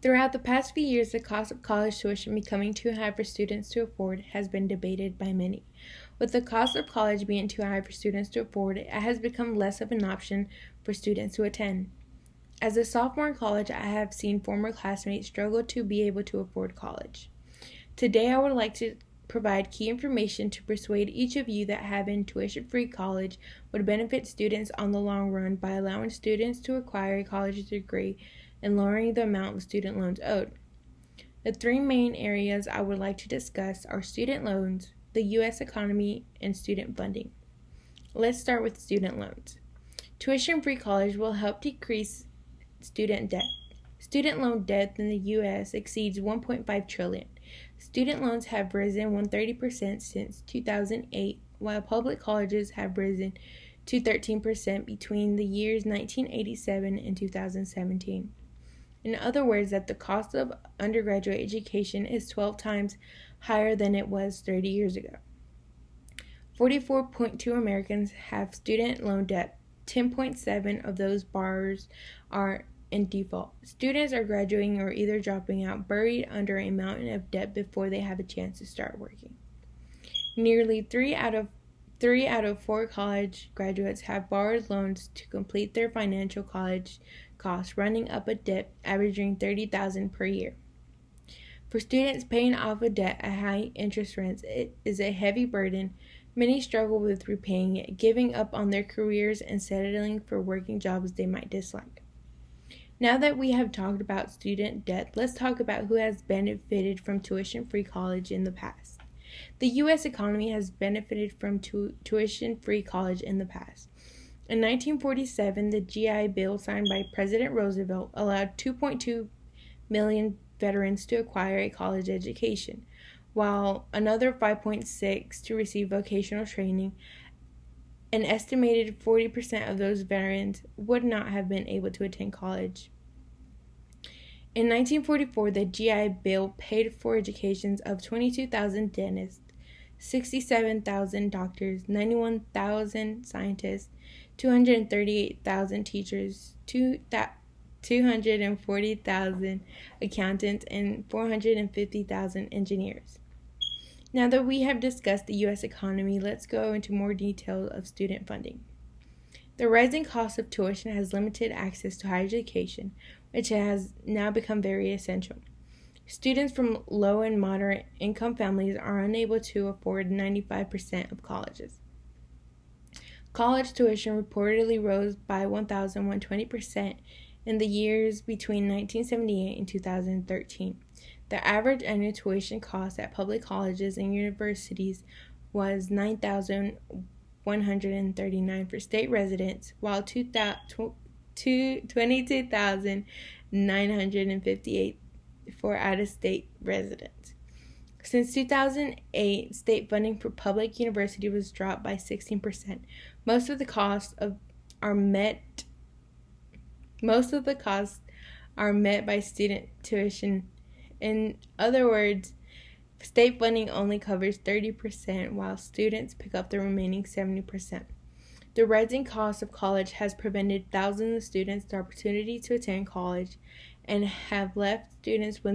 Throughout the past few years, the cost of college tuition becoming too high for students to afford has been debated by many. With the cost of college being too high for students to afford, it has become less of an option for students to attend. As a sophomore in college, I have seen former classmates struggle to be able to afford college. Today, I would like to provide key information to persuade each of you that having tuition-free college would benefit students on the long run by allowing students to acquire a college degree and lowering the amount of student loans owed. The three main areas I would like to discuss are student loans, the U.S. economy, and student funding. Let's start with student loans. Tuition-free college will help decrease student debt. Student loan debt in the U.S. exceeds $1.5 trillion. Student loans have risen 130% since 2008, while public colleges have risen to 13% between the years 1987 and 2017. In other words, that the cost of undergraduate education is 12 times higher than it was 30 years ago. 44.2 Americans have student loan debt. 10.7 of those borrowers are in default. Students are graduating or either dropping out, buried under a mountain of debt before they have a chance to start working. Nearly 3 out of 4 college graduates have borrowed loans to complete their financial college costs, running up a debt averaging $30,000 per year. For students, paying off a debt at high interest rates is a heavy burden. Many struggle with repaying it, giving up on their careers and settling for working jobs they might dislike. Now that we have talked about student debt, let's talk about who has benefited from tuition-free college in the past. The U.S. economy has benefited from tuition-free college in the past. In 1947, the GI Bill signed by President Roosevelt allowed 2.2 million veterans to acquire a college education, while another 5.6 to receive vocational training. An estimated 40% of those veterans would not have been able to attend college. In 1944, the GI Bill paid for educations of 22,000 dentists, 67,000 doctors, 91,000 scientists, 238,000 teachers, 240,000 accountants, and 450,000 engineers. Now that we have discussed the U.S. economy, let's go into more detail of student funding. The rising cost of tuition has limited access to higher education, which has now become very essential. Students from low and moderate income families are unable to afford 95% of colleges. College tuition reportedly rose by 1,120% in the years between 1978 and 2013. The average annual tuition cost at public colleges and universities was $9,139 for state residents, while $22,958 for out-of-state residents. Since 2008, state funding for public university was dropped by 16%. Most of the costs are met by student tuition. In other words, state funding only covers 30%, while students pick up the remaining 70%. The rising cost of college has prevented thousands of students the opportunity to attend college and have left students with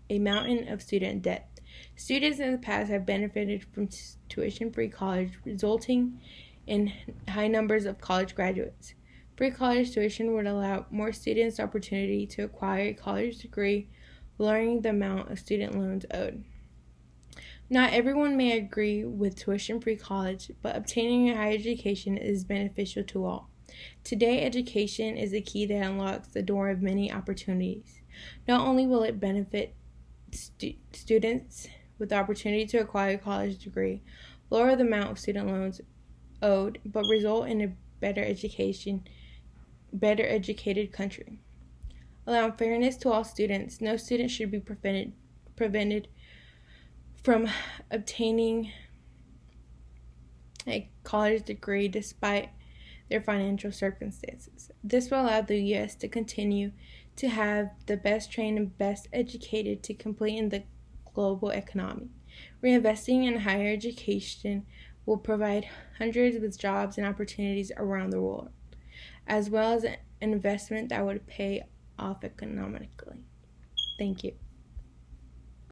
a mountain of student debt. Students in the past have benefited from tuition-free college, resulting in high numbers of college graduates. Free college tuition would allow more students the opportunity to acquire a college degree, lowering the amount of student loans owed. Not everyone may agree with tuition-free college, but obtaining a higher education is beneficial to all. Today, education is the key that unlocks the door of many opportunities. Not only will it benefit students with the opportunity to acquire a college degree, lower the amount of student loans owed, but result in a better educated country. Allowing fairness to all students, no student should be prevented from obtaining a college degree despite their financial circumstances. This will allow the U.S. to continue to have the best trained and best educated to compete in the global economy. Reinvesting in higher education will provide hundreds of jobs and opportunities around the world, as well as an investment that would pay off economically. Thank you.